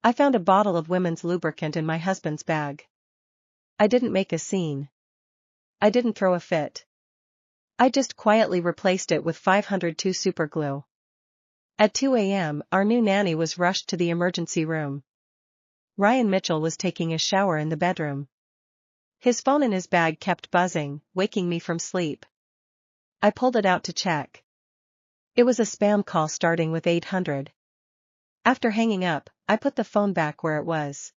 I found a bottle of women's lubricant in my husband's bag. I didn't make a scene. I didn't throw a fit. I just quietly replaced it with 502 superglue. At 2 a.m., our new nanny was rushed to the emergency room. Ryan Mitchell was taking a shower in the bedroom. His phone in his bag kept buzzing, waking me from sleep. I pulled it out to check. It was a spam call starting with 800. After hanging up, I put the phone back where it was.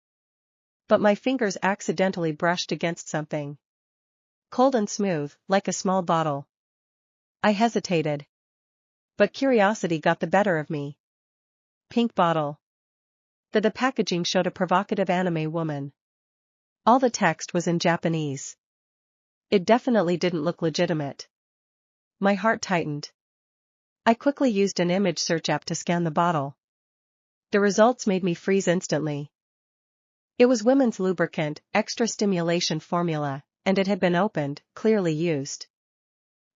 But my fingers accidentally brushed against something. Cold and smooth, like a small bottle. I hesitated. But curiosity got the better of me. Pink bottle. The packaging showed a provocative anime woman. All the text was in Japanese. It definitely didn't look legitimate. My heart tightened. I quickly used an image search app to scan the bottle. The results made me freeze instantly. It was women's lubricant, extra stimulation formula, and it had been opened, clearly used.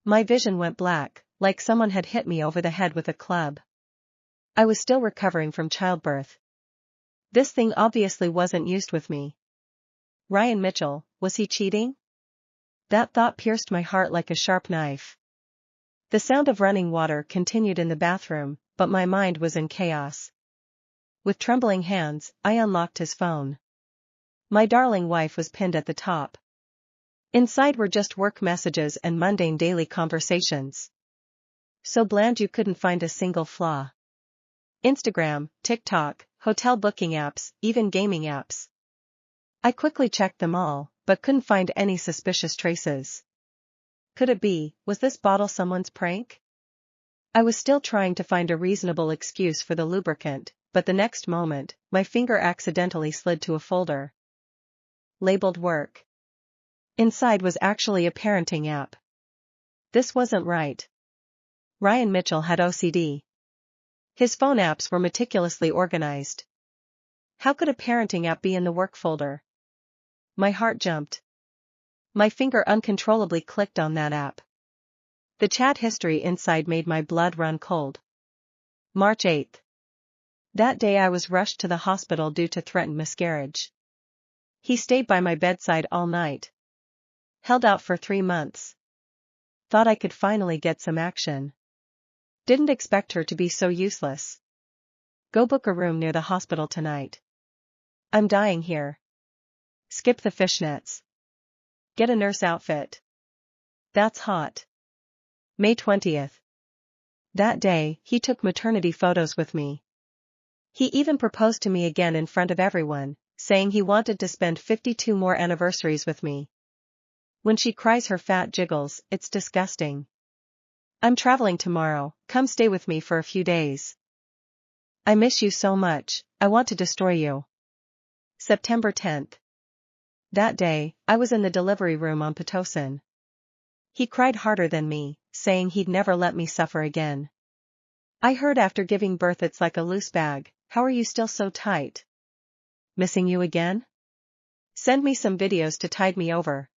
My vision went black, like someone had hit me over the head with a club. I was still recovering from childbirth. This thing obviously wasn't used with me. Ryan Mitchell, was he cheating? That thought pierced my heart like a sharp knife. The sound of running water continued in the bathroom, but my mind was in chaos. With trembling hands, I unlocked his phone. My darling wife was pinned at the top. Inside were just work messages and mundane daily conversations. So bland you couldn't find a single flaw. Instagram, TikTok, hotel booking apps, even gaming apps. I quickly checked them all, but couldn't find any suspicious traces. Could it be, was this bottle someone's prank? I was still trying to find a reasonable excuse for the lubricant, but the next moment, my finger accidentally slid to a folder. Labeled work. Inside was actually a parenting app. This wasn't right. Ryan Mitchell had OCD. His phone apps were meticulously organized. How could a parenting app be in the work folder? My heart jumped. My finger uncontrollably clicked on that app. The chat history inside made my blood run cold. March 8th. That day I was rushed to the hospital due to threatened miscarriage. He stayed by my bedside all night. Held out for 3 months. Thought I could finally get some action. Didn't expect her to be so useless. Go book a room near the hospital tonight. I'm dying here. Skip the fishnets. Get a nurse outfit. That's hot. May 20th. That day, he took maternity photos with me. He even proposed to me again in front of everyone, saying he wanted to spend 52 more anniversaries with me. When she cries her fat jiggles, it's disgusting. I'm traveling tomorrow, come stay with me for a few days. I miss you so much, I want to destroy you. September 10th. That day, I was in the delivery room on Pitocin. He cried harder than me, saying he'd never let me suffer again. I heard after giving birth it's like a loose bag, how are you still so tight? Missing you again? Send me some videos to tide me over.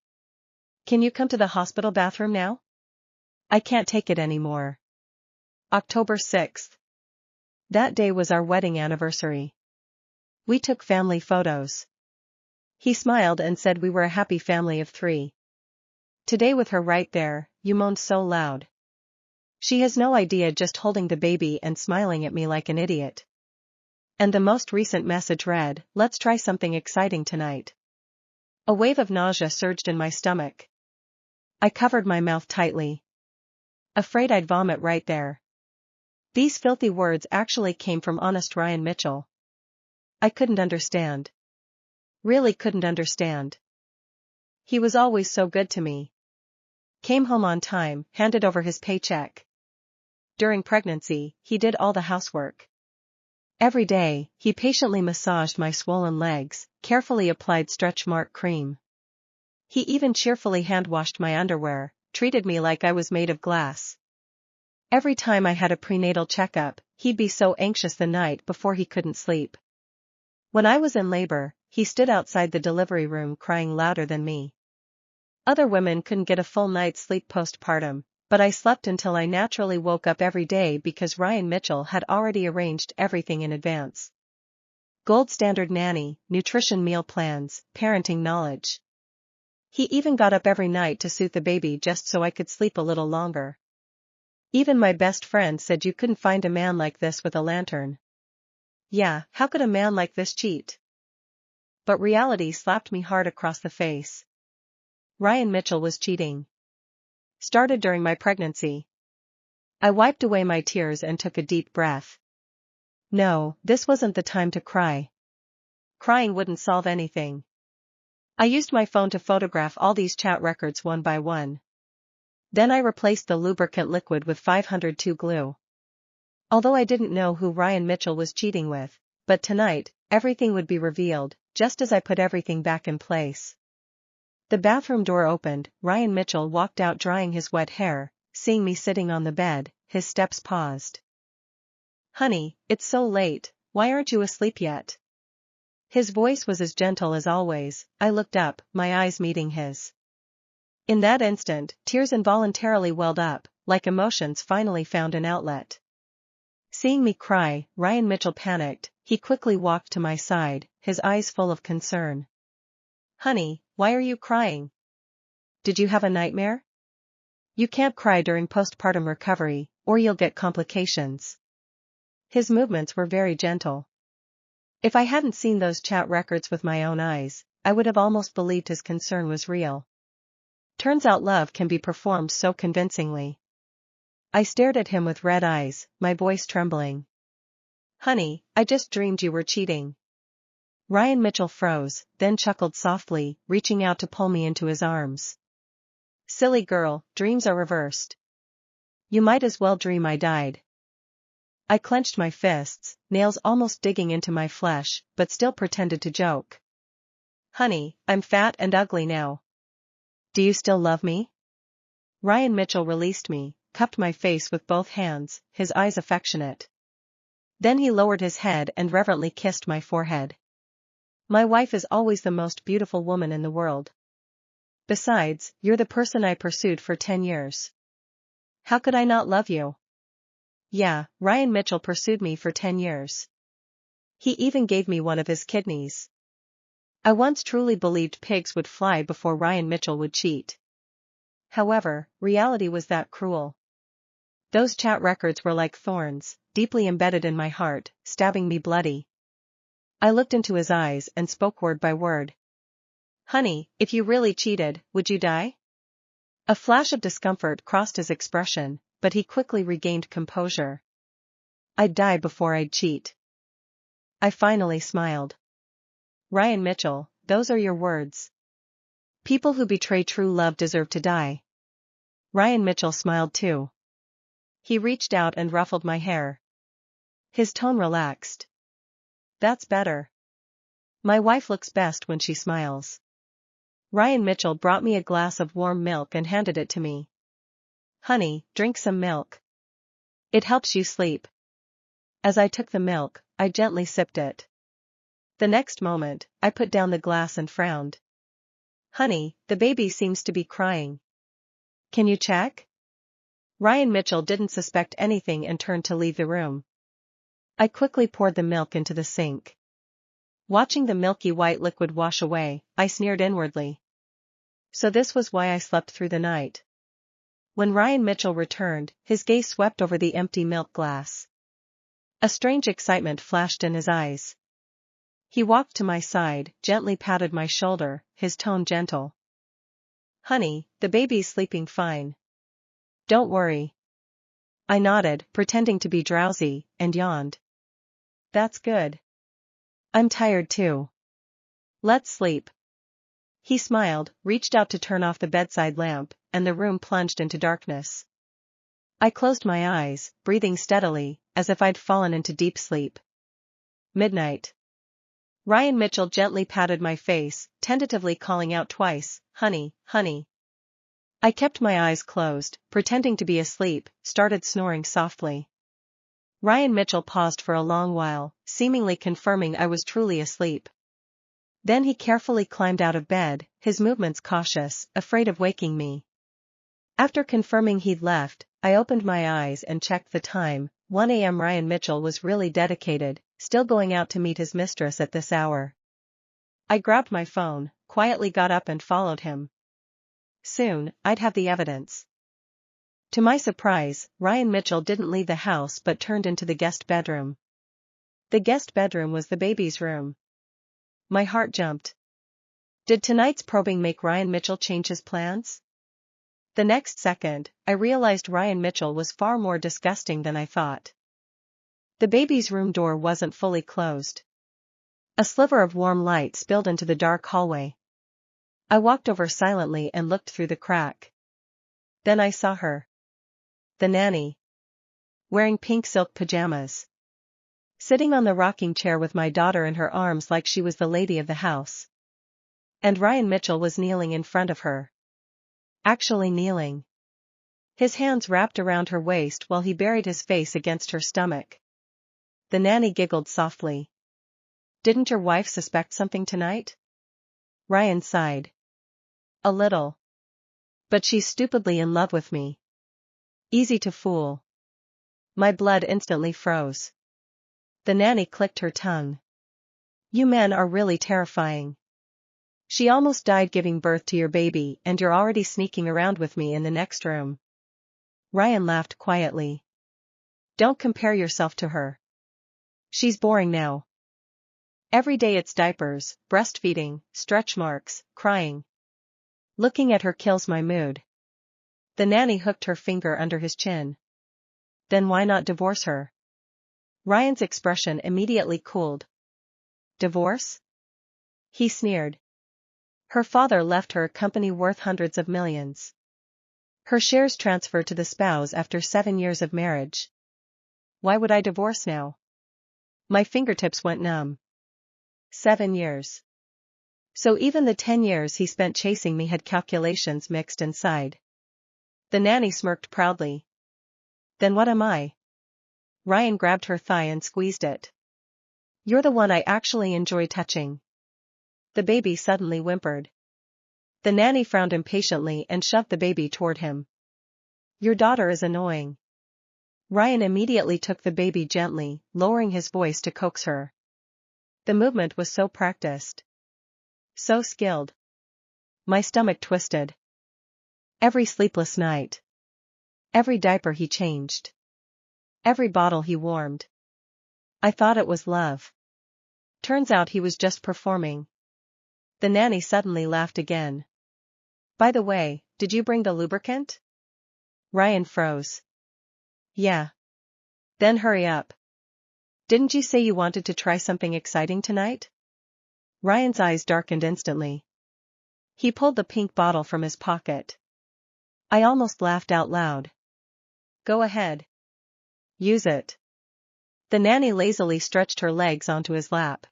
Can you come to the hospital bathroom now? I can't take it anymore. October 6th. That day was our wedding anniversary. We took family photos. He smiled and said we were a happy family of 3. Today with her right there, you moaned so loud. She has no idea, just holding the baby and smiling at me like an idiot. And the most recent message read, let's try something exciting tonight. A wave of nausea surged in my stomach. I covered my mouth tightly. Afraid I'd vomit right there. These filthy words actually came from honest Ryan Mitchell. I couldn't understand. Really couldn't understand. He was always so good to me. Came home on time, handed over his paycheck. During pregnancy, he did all the housework. Every day, he patiently massaged my swollen legs, carefully applied stretch mark cream. He even cheerfully hand-washed my underwear, treated me like I was made of glass. Every time I had a prenatal checkup, he'd be so anxious the night before he couldn't sleep. When I was in labor, he stood outside the delivery room crying louder than me. Other women couldn't get a full night's sleep postpartum, but I slept until I naturally woke up every day because Ryan Mitchell had already arranged everything in advance. Gold standard nanny, nutrition meal plans, parenting knowledge. He even got up every night to soothe the baby just so I could sleep a little longer. Even my best friend said you couldn't find a man like this with a lantern. Yeah, how could a man like this cheat? But reality slapped me hard across the face. Ryan Mitchell was cheating. Started during my pregnancy. I wiped away my tears and took a deep breath. No, this wasn't the time to cry. Crying wouldn't solve anything. I used my phone to photograph all these chat records one by one. Then I replaced the lubricant liquid with 502 glue. Although I didn't know who Ryan Mitchell was cheating with, but tonight, everything would be revealed, just as I put everything back in place. The bathroom door opened, Ryan Mitchell walked out drying his wet hair. Seeing me sitting on the bed, his steps paused. Honey, it's so late, why aren't you asleep yet? His voice was as gentle as always. I looked up, my eyes meeting his. In that instant, tears involuntarily welled up, like emotions finally found an outlet. Seeing me cry, Ryan Mitchell panicked. He quickly walked to my side, his eyes full of concern. Honey, why are you crying? Did you have a nightmare? You can't cry during postpartum recovery, or you'll get complications. His movements were very gentle. If I hadn't seen those chat records with my own eyes, I would have almost believed his concern was real. Turns out love can be performed so convincingly. I stared at him with red eyes, my voice trembling. Honey, I just dreamed you were cheating. Ryan Mitchell froze, then chuckled softly, reaching out to pull me into his arms. Silly girl, dreams are reversed. You might as well dream I died. I clenched my fists, nails almost digging into my flesh, but still pretended to joke. Honey, I'm fat and ugly now. Do you still love me? Ryan Mitchell released me, cupped my face with both hands, his eyes affectionate. Then he lowered his head and reverently kissed my forehead. My wife is always the most beautiful woman in the world. Besides, you're the person I pursued for 10 years. How could I not love you? Yeah, Ryan Mitchell pursued me for 10 years. He even gave me one of his kidneys. I once truly believed pigs would fly before Ryan Mitchell would cheat. However, reality was that cruel. Those chat records were like thorns, deeply embedded in my heart, stabbing me bloody. I looked into his eyes and spoke word by word. Honey, if you really cheated, would you die? A flash of discomfort crossed his expression, but he quickly regained composure. I'd die before I'd cheat. I finally smiled. Ryan Mitchell, those are your words. People who betray true love deserve to die. Ryan Mitchell smiled too. He reached out and ruffled my hair. His tone relaxed. That's better. My wife looks best when she smiles. Ryan Mitchell brought me a glass of warm milk and handed it to me. Honey, drink some milk. It helps you sleep. As I took the milk, I gently sipped it. The next moment, I put down the glass and frowned. Honey, the baby seems to be crying. Can you check? Ryan Mitchell didn't suspect anything and turned to leave the room. I quickly poured the milk into the sink. Watching the milky white liquid wash away, I sneered inwardly. So this was why I slept through the night. When Ryan Mitchell returned, his gaze swept over the empty milk glass. A strange excitement flashed in his eyes. He walked to my side, gently patted my shoulder, his tone gentle. Honey, the baby's sleeping fine. Don't worry. I nodded, pretending to be drowsy, and yawned. That's good. I'm tired too. Let's sleep. He smiled, reached out to turn off the bedside lamp, and the room plunged into darkness. I closed my eyes, breathing steadily, as if I'd fallen into deep sleep. Midnight. Ryan Mitchell gently patted my face, tentatively calling out twice, honey, honey. I kept my eyes closed, pretending to be asleep, started snoring softly. Ryan Mitchell paused for a long while, seemingly confirming I was truly asleep. Then he carefully climbed out of bed, his movements cautious, afraid of waking me. After confirming he'd left, I opened my eyes and checked the time. 1 a.m. Ryan Mitchell was really dedicated. Still going out to meet his mistress at this hour. I grabbed my phone, quietly got up and followed him. Soon, I'd have the evidence. To my surprise, Ryan Mitchell didn't leave the house but turned into the guest bedroom. The guest bedroom was the baby's room. My heart jumped. Did tonight's probing make Ryan Mitchell change his plans? The next second, I realized Ryan Mitchell was far more disgusting than I thought. The baby's room door wasn't fully closed. A sliver of warm light spilled into the dark hallway. I walked over silently and looked through the crack. Then I saw her. The nanny. Wearing pink silk pajamas. Sitting on the rocking chair with my daughter in her arms like she was the lady of the house. And Ryan Mitchell was kneeling in front of her. Actually kneeling. His hands wrapped around her waist while he buried his face against her stomach. The nanny giggled softly. Didn't your wife suspect something tonight? Ryan sighed. A little. But she's stupidly in love with me. Easy to fool. My blood instantly froze. The nanny clicked her tongue. You men are really terrifying. She almost died giving birth to your baby and you're already sneaking around with me in the next room. Ryan laughed quietly. Don't compare yourself to her. She's boring now. Every day it's diapers, breastfeeding, stretch marks, crying. Looking at her kills my mood. The nanny hooked her finger under his chin. Then why not divorce her? Ryan's expression immediately cooled. Divorce? He sneered. Her father left her a company worth hundreds of millions. Her shares transferred to the spouse after 7 years of marriage. Why would I divorce now? My fingertips went numb. 7 years. So even the 10 years he spent chasing me had calculations mixed inside. The nanny smirked proudly. Then what am I? Ryan grabbed her thigh and squeezed it. You're the one I actually enjoy touching. The baby suddenly whimpered. The nanny frowned impatiently and shoved the baby toward him. Your daughter is annoying. Ryan immediately took the baby gently, lowering his voice to coax her. The movement was so practiced. So skilled. My stomach twisted. Every sleepless night. Every diaper he changed. Every bottle he warmed. I thought it was love. Turns out he was just performing. The nanny suddenly laughed again. By the way, did you bring the lubricant? Ryan froze. Yeah. Then hurry up. Didn't you say you wanted to try something exciting tonight? Ryan's eyes darkened instantly. He pulled the pink bottle from his pocket. I almost laughed out loud. Go ahead. Use it. The nanny lazily stretched her legs onto his lap.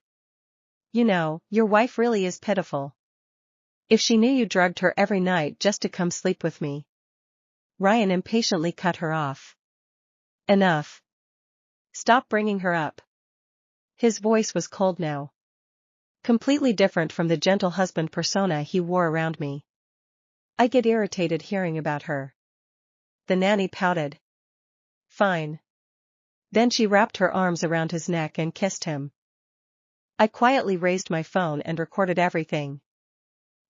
You know, your wife really is pitiful. If she knew you drugged her every night just to come sleep with me. Ryan impatiently cut her off. Enough. Stop bringing her up. His voice was cold now. Completely different from the gentle husband persona he wore around me. I get irritated hearing about her. The nanny pouted. Fine. Then she wrapped her arms around his neck and kissed him. I quietly raised my phone and recorded everything.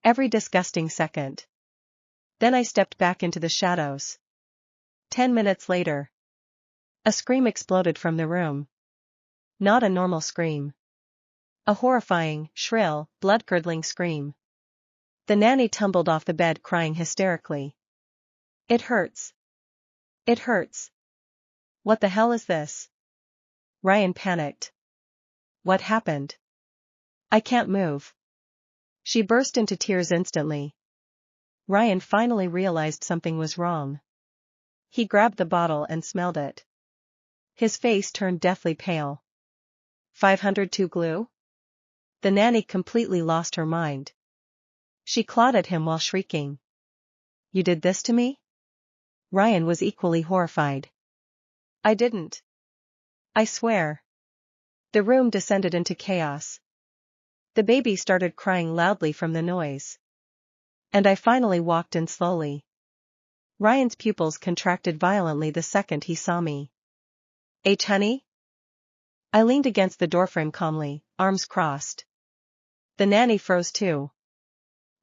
Every disgusting second. Then I stepped back into the shadows. 10 minutes later. A scream exploded from the room. Not a normal scream. A horrifying, shrill, blood-curdling scream. The nanny tumbled off the bed crying hysterically. It hurts. It hurts. What the hell is this? Ryan panicked. What happened? I can't move. She burst into tears instantly. Ryan finally realized something was wrong. He grabbed the bottle and smelled it. His face turned deathly pale. 502 glue? The nanny completely lost her mind. She clawed at him while shrieking. You did this to me? Ryan was equally horrified. I didn't. I swear. The room descended into chaos. The baby started crying loudly from the noise. And I finally walked in slowly. Ryan's pupils contracted violently the second he saw me. Honey? I leaned against the doorframe calmly, arms crossed. The nanny froze too.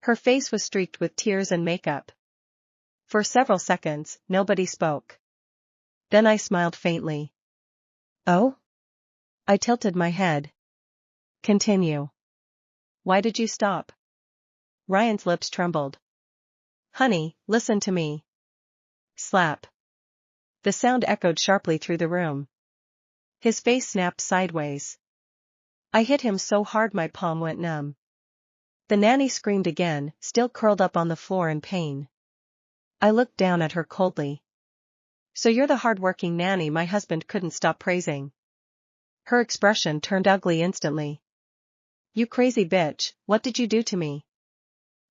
Her face was streaked with tears and makeup. For several seconds, nobody spoke. Then I smiled faintly. Oh? I tilted my head. Continue. Why did you stop? Ryan's lips trembled. Honey, listen to me. Slap. The sound echoed sharply through the room. His face snapped sideways. I hit him so hard my palm went numb. The nanny screamed again, still curled up on the floor in pain. I looked down at her coldly. So you're the hard-working nanny my husband couldn't stop praising. Her expression turned ugly instantly. You crazy bitch, what did you do to me?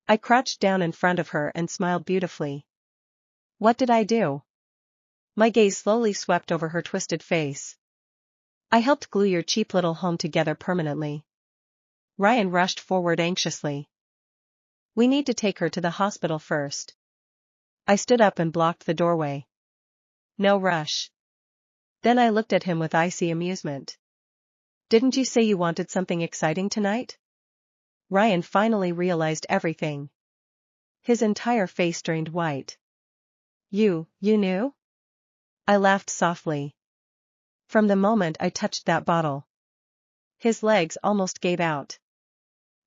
I crouched down in front of her and smiled beautifully. What did I do? My gaze slowly swept over her twisted face. I helped glue your cheap little home together permanently. Ryan rushed forward anxiously. We need to take her to the hospital first. I stood up and blocked the doorway. No rush. Then I looked at him with icy amusement. Didn't you say you wanted something exciting tonight? Ryan finally realized everything. His entire face turned white. You knew? I laughed softly. From the moment I touched that bottle. His legs almost gave out.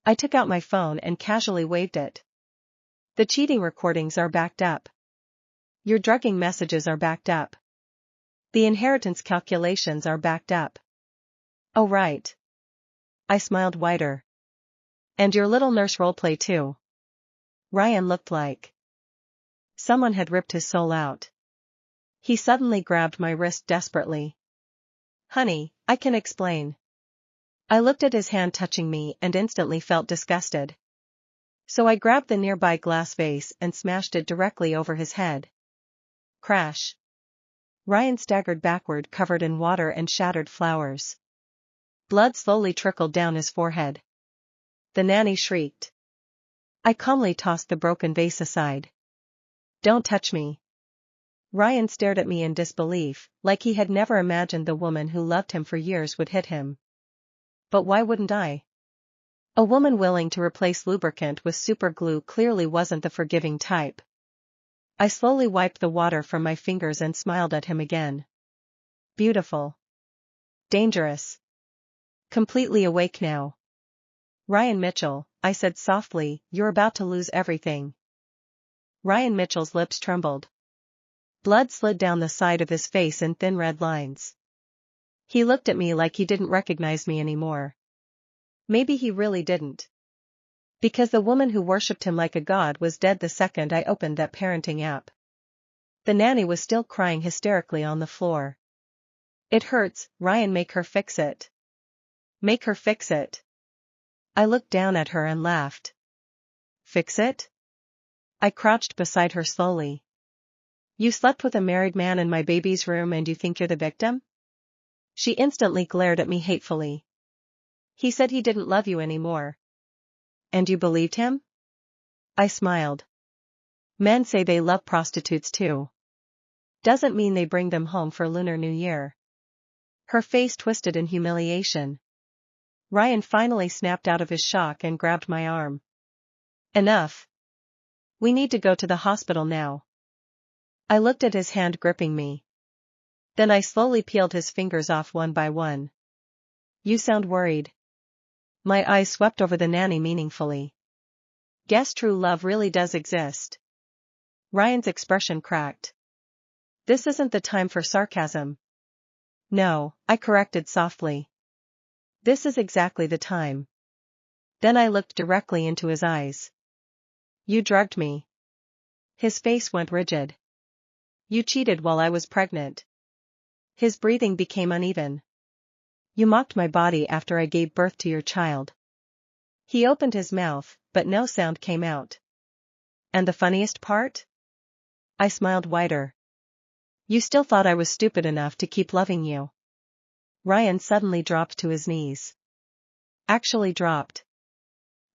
I took out my phone and casually waved it. The cheating recordings are backed up. Your drugging messages are backed up. The inheritance calculations are backed up. Oh right. I smiled wider. And your little nurse roleplay too. Ryan looked like someone had ripped his soul out. He suddenly grabbed my wrist desperately. Honey, I can explain. I looked at his hand touching me and instantly felt disgusted. So I grabbed the nearby glass vase and smashed it directly over his head. Crash. Ryan staggered backward covered in water and shattered flowers. Blood slowly trickled down his forehead. The nanny shrieked. I calmly tossed the broken vase aside. Don't touch me. Ryan stared at me in disbelief, like he had never imagined the woman who loved him for years would hit him. But why wouldn't I? A woman willing to replace lubricant with super glue clearly wasn't the forgiving type. I slowly wiped the water from my fingers and smiled at him again. Beautiful. Dangerous. Completely awake now. Ryan Mitchell, I said softly, you're about to lose everything. Ryan Mitchell's lips trembled. Blood slid down the side of his face in thin red lines. He looked at me like he didn't recognize me anymore. Maybe he really didn't. Because the woman who worshipped him like a god was dead the second I opened that parenting app. The nanny was still crying hysterically on the floor. It hurts, Ryan, make her fix it. Make her fix it. I looked down at her and laughed. Fix it? I crouched beside her slowly. You slept with a married man in my baby's room and you think you're the victim? She instantly glared at me hatefully. He said he didn't love you anymore. And you believed him? I smiled. Men say they love prostitutes too. Doesn't mean they bring them home for Lunar New Year. Her face twisted in humiliation. Ryan finally snapped out of his shock and grabbed my arm. Enough. We need to go to the hospital now. I looked at his hand gripping me. Then I slowly peeled his fingers off one by one. You sound worried. My eyes swept over the nanny meaningfully. Guess true love really does exist. Ryan's expression cracked. This isn't the time for sarcasm. No, I corrected softly. This is exactly the time. Then I looked directly into his eyes. You drugged me. His face went rigid. You cheated while I was pregnant. His breathing became uneven. You mocked my body after I gave birth to your child. He opened his mouth, but no sound came out. And the funniest part? I smiled wider. You still thought I was stupid enough to keep loving you. Ryan suddenly dropped to his knees. Actually dropped.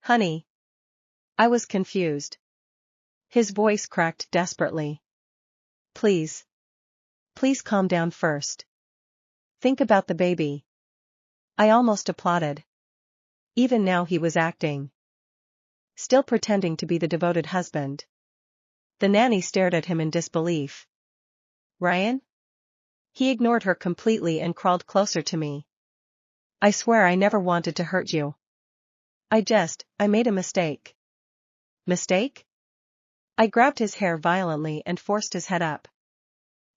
Honey. I was confused. His voice cracked desperately. Please. Please calm down first. Think about the baby. I almost applauded. Even now he was acting. Still pretending to be the devoted husband. The nanny stared at him in disbelief. Ryan? He ignored her completely and crawled closer to me. I swear I never wanted to hurt you. I made a mistake. Mistake? I grabbed his hair violently and forced his head up.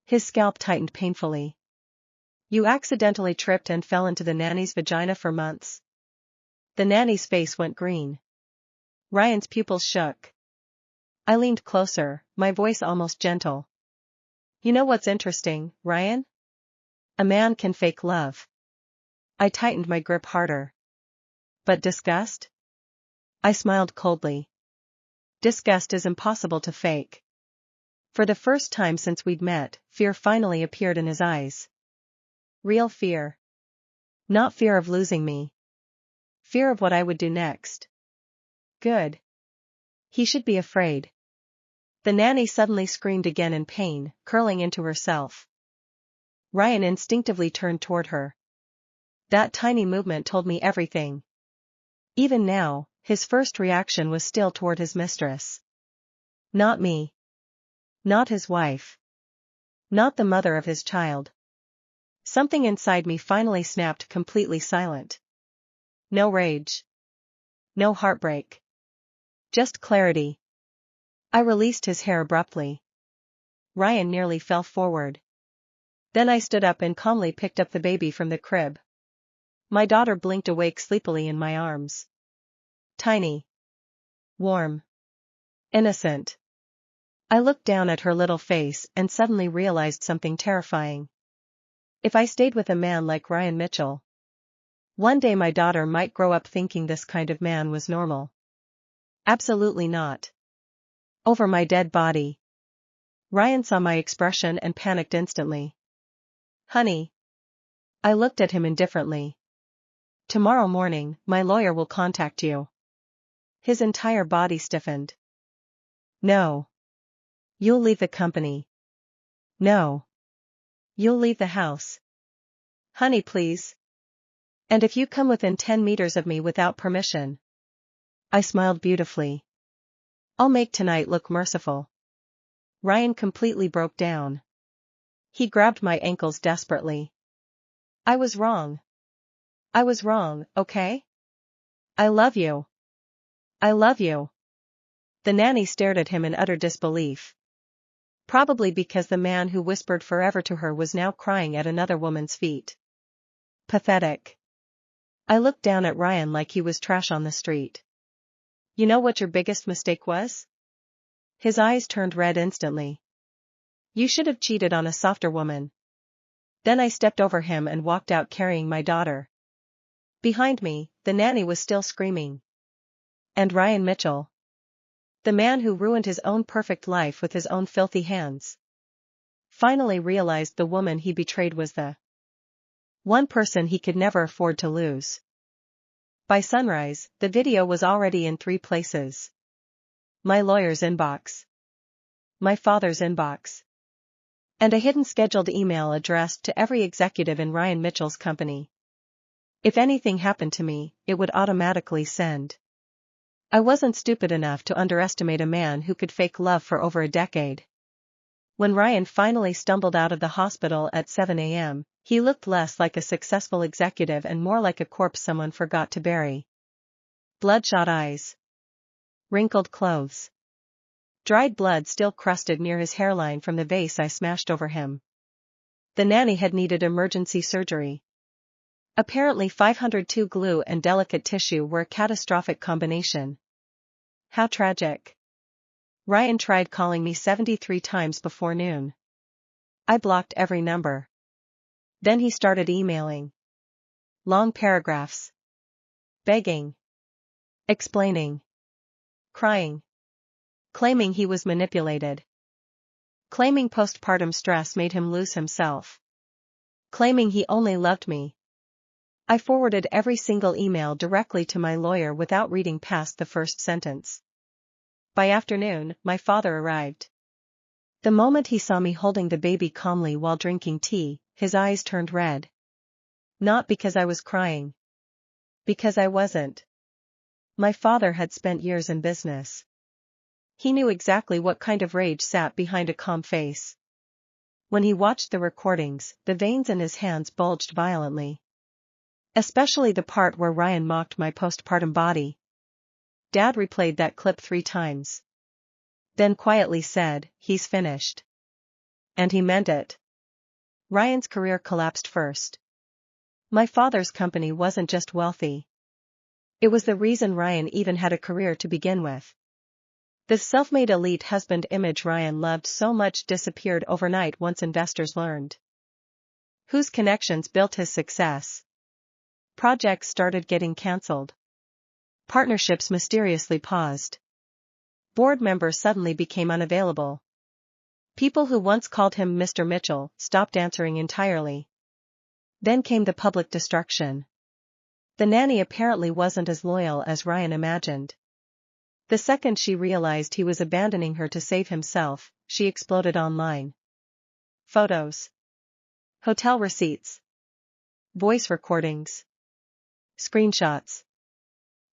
His scalp tightened painfully. You accidentally tripped and fell into the nanny's vagina for months. The nanny's face went green. Ryan's pupils shook. I leaned closer, my voice almost gentle. You know what's interesting, Ryan? A man can fake love. I tightened my grip harder. But disgust? I smiled coldly. Disgust is impossible to fake. For the first time since we'd met, fear finally appeared in his eyes. Real fear. Not fear of losing me. Fear of what I would do next. Good. He should be afraid. The nanny suddenly screamed again in pain, curling into herself. Ryan instinctively turned toward her. That tiny movement told me everything. Even now, his first reaction was still toward his mistress. Not me. Not his wife. Not the mother of his child. Something inside me finally snapped completely silent. No rage. No heartbreak. Just clarity. I released his hair abruptly. Ryan nearly fell forward. Then I stood up and calmly picked up the baby from the crib. My daughter blinked awake sleepily in my arms. Tiny. Warm. Innocent. I looked down at her little face and suddenly realized something terrifying. If I stayed with a man like Ryan Mitchell, one day my daughter might grow up thinking this kind of man was normal. Absolutely not. Over my dead body. Ryan saw my expression and panicked instantly. Honey. I looked at him indifferently. Tomorrow morning, my lawyer will contact you. His entire body stiffened. No. You'll leave the company. No. You'll leave the house. Honey, please. And if you come within 10 meters of me without permission. I smiled beautifully. I'll make tonight look merciful. Ryan completely broke down. He grabbed my ankles desperately. I was wrong. I was wrong, okay? I love you. I love you. The nanny stared at him in utter disbelief. Probably because the man who whispered forever to her was now crying at another woman's feet. Pathetic. I looked down at Ryan like he was trash on the street. You know what your biggest mistake was? His eyes turned red instantly. You should have cheated on a softer woman. Then I stepped over him and walked out carrying my daughter. Behind me, the nanny was still screaming. And Ryan Mitchell. The man who ruined his own perfect life with his own filthy hands. Finally realized the woman he betrayed was the one person he could never afford to lose. By sunrise, the video was already in 3 places. My lawyer's inbox. My father's inbox. And a hidden scheduled email addressed to every executive in Ryan Mitchell's company. If anything happened to me, it would automatically send. I wasn't stupid enough to underestimate a man who could fake love for over a decade. When Ryan finally stumbled out of the hospital at 7 a.m., he looked less like a successful executive and more like a corpse someone forgot to bury. Bloodshot eyes. Wrinkled clothes. Dried blood still crusted near his hairline from the vase I smashed over him. The nanny had needed emergency surgery. Apparently 502 glue and delicate tissue were a catastrophic combination. How tragic. Ryan tried calling me 73 times before noon. I blocked every number. Then he started emailing. Long paragraphs. Begging. Explaining. Crying. Claiming he was manipulated. Claiming postpartum stress made him lose himself. Claiming he only loved me. I forwarded every single email directly to my lawyer without reading past the first sentence. By afternoon, my father arrived. The moment he saw me holding the baby calmly while drinking tea, his eyes turned red. Not because I was crying. Because I wasn't. My father had spent years in business. He knew exactly what kind of rage sat behind a calm face. When he watched the recordings, the veins in his hands bulged violently. Especially the part where Ryan mocked my postpartum body. Dad replayed that clip 3 times. Then quietly said, "He's finished." And he meant it. Ryan's career collapsed first. My father's company wasn't just wealthy. It was the reason Ryan even had a career to begin with. The self-made elite husband image Ryan loved so much disappeared overnight once investors learned whose connections built his success. Projects started getting cancelled. Partnerships mysteriously paused. Board members suddenly became unavailable. People who once called him Mr. Mitchell stopped answering entirely. Then came the public destruction. The nanny apparently wasn't as loyal as Ryan imagined. The second she realized he was abandoning her to save himself, she exploded online. Photos. Hotel receipts. Voice recordings. Screenshots.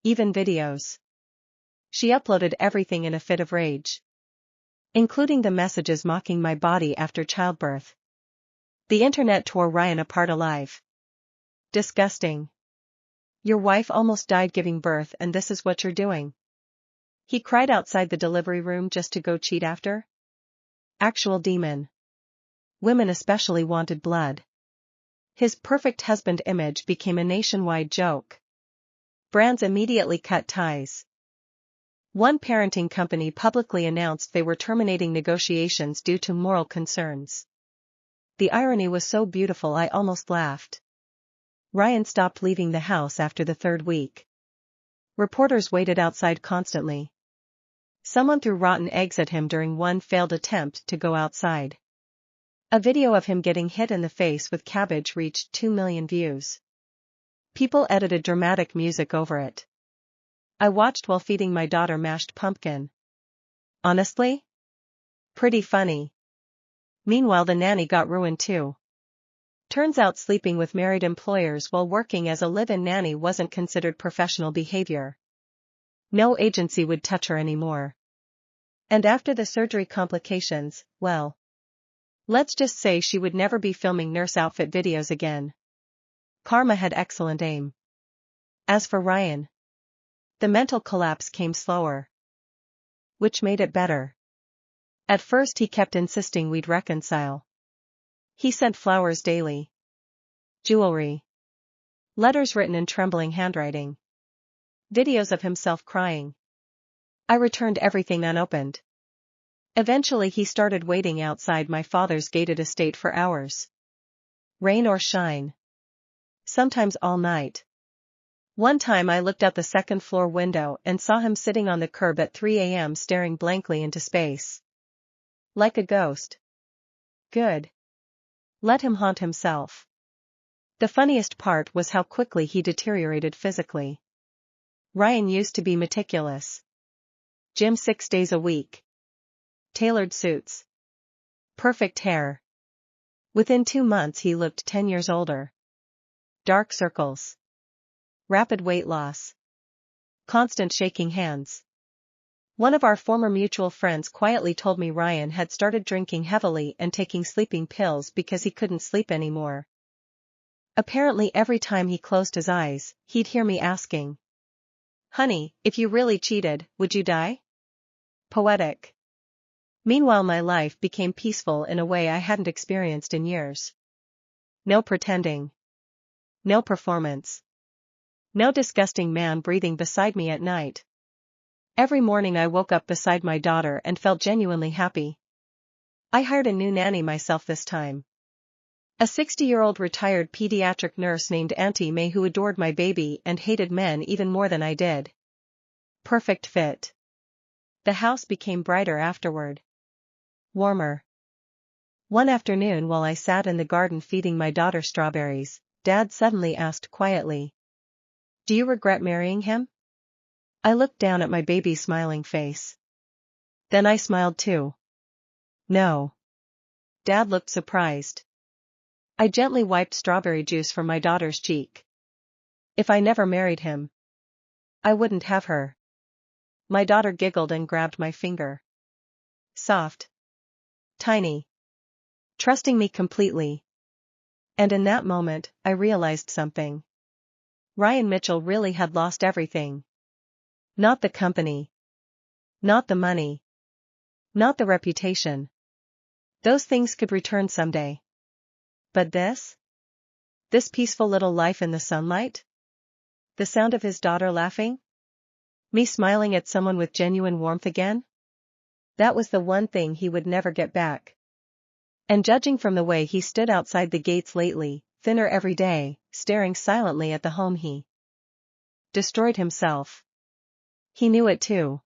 Even videos. She uploaded everything in a fit of rage. Including the messages mocking my body after childbirth. The internet tore Ryan apart alive. Disgusting. Your wife almost died giving birth and this is what you're doing. He cried outside the delivery room just to go cheat after? Actual demon. Women especially wanted blood. His perfect husband image became a nationwide joke. Brands immediately cut ties. One parenting company publicly announced they were terminating negotiations due to moral concerns. The irony was so beautiful I almost laughed. Ryan stopped leaving the house after the 3rd week. Reporters waited outside constantly. Someone threw rotten eggs at him during one failed attempt to go outside. A video of him getting hit in the face with cabbage reached 2 million views. People edited dramatic music over it. I watched while feeding my daughter mashed pumpkin. Honestly? Pretty funny. Meanwhile the nanny got ruined too. Turns out sleeping with married employers while working as a live-in nanny wasn't considered professional behavior. No agency would touch her anymore. And after the surgery complications, well, let's just say she would never be filming nurse outfit videos again. Karma had excellent aim. As for Ryan, the mental collapse came slower. Which made it better. At first he kept insisting we'd reconcile. He sent flowers daily. Jewelry. Letters written in trembling handwriting. Videos of himself crying. I returned everything unopened. Eventually he started waiting outside my father's gated estate for hours. Rain or shine. Sometimes all night. One time I looked out the 2nd floor window and saw him sitting on the curb at 3 a.m. staring blankly into space. Like a ghost. Good. Let him haunt himself. The funniest part was how quickly he deteriorated physically. Ryan used to be meticulous. Gym 6 days a week. Tailored suits. Perfect hair. Within 2 months he looked 10 years older. Dark circles. Rapid weight loss. Constant shaking hands. One of our former mutual friends quietly told me Ryan had started drinking heavily and taking sleeping pills because he couldn't sleep anymore. Apparently every time he closed his eyes, he'd hear me asking, "Honey, if you really cheated, would you die?" Poetic. Meanwhile my life became peaceful in a way I hadn't experienced in years. No pretending. No performance. No disgusting man breathing beside me at night. Every morning I woke up beside my daughter and felt genuinely happy. I hired a new nanny myself this time. A 60-year-old retired pediatric nurse named Auntie May who adored my baby and hated men even more than I did. Perfect fit. The house became brighter afterward. Warmer. One afternoon while I sat in the garden feeding my daughter strawberries, Dad suddenly asked quietly, "Do you regret marrying him?" I looked down at my baby's smiling face. Then I smiled too. No. Dad looked surprised. I gently wiped strawberry juice from my daughter's cheek. If I never married him, I wouldn't have her. My daughter giggled and grabbed my finger. Soft. Tiny. Trusting me completely. And in that moment, I realized something. Ryan Mitchell really had lost everything. Not the company. Not the money. Not the reputation. Those things could return someday. But this? This peaceful little life in the sunlight? The sound of his daughter laughing? Me smiling at someone with genuine warmth again? That was the one thing he would never get back. And judging from the way he stood outside the gates lately, thinner every day, staring silently at the home he destroyed himself. He knew it too.